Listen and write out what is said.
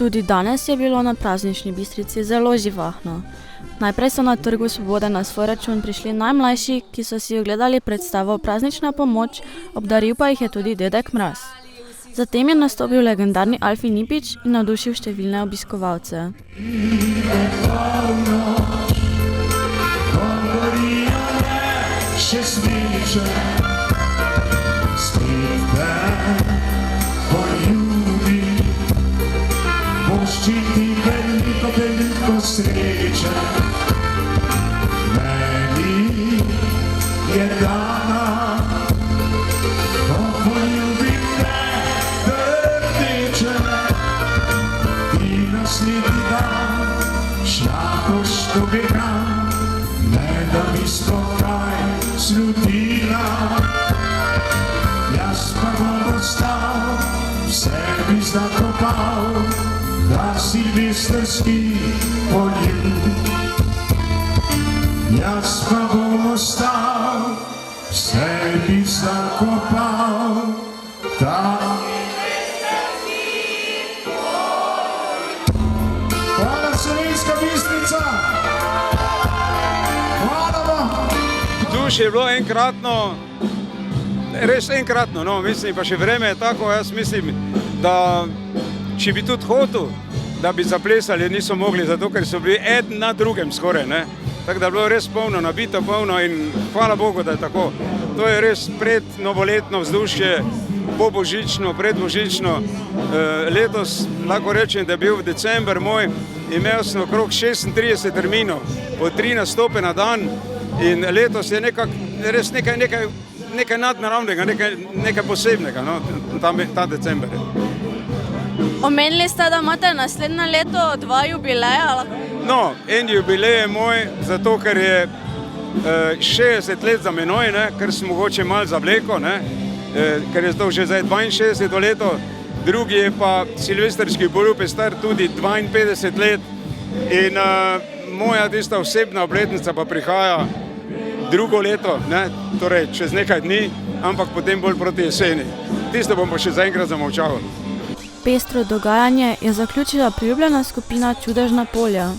Tudi danes je bilo na praznični Bistrici zelo živahno. Najprej so na Trgu svobode na svoj račun prišli najmlajši, ki so si ogledali predstavo Praznična pomoč, obdaril pa jih je tudi Dedek Mraz. Zatem je nastopil legendarni Alfi Nipič in navdušil številne obiskovalce. Ščiti veliko sreče, meni je dana, ko poljubim te rdeče. Ti naslednji dan šla boš pobegam, ne da bi spokaj slutila. Jaz pa bom ostal, v sebi zakopal, da silvestrski poljub. Jaz pa bom ostal, v sebi zakopal, da silvestrski poljub. Hvala, Slovenska Bistrica! Hvala vam! Duš je bilo enkratno, res enkratno, no, mislim, pa še vreme je tako, jaz mislim, da če bi tudi hotel, da bi zaplesali, niso mogli, zato ker so bili eden na drugem skoraj, ne. Tako da je bilo res polno, nabito polno in hvala Bogu, da je tako. To je res prednovoletno vzdušje, pobožično, predbožično. Letos lahko rečem, da je bil december moj, imel sem okrog 36 terminov, po 3 nastope na dan in letos je res nekaj nadnaravnega, nekaj posebnega, no, ta december. Omenili ste, da imate naslednje leto 2 jubileja? No, en jubilej je moj, zato ker je 60 let za menoj, ne, ker sem mogoče malo zavleko, ne, ker je to že zdaj 62 leto, drugi je pa silvestrski poljub je star tudi 52 let in moja tista osebna obletnica pa prihaja drugo leto, ne, torej čez nekaj dni, ampak potem bolj proti jeseni. Tisto bom pa še zaenkrat zamolčal. Pestro dogajanje je zaključila priljubljena skupina Čudežna polja.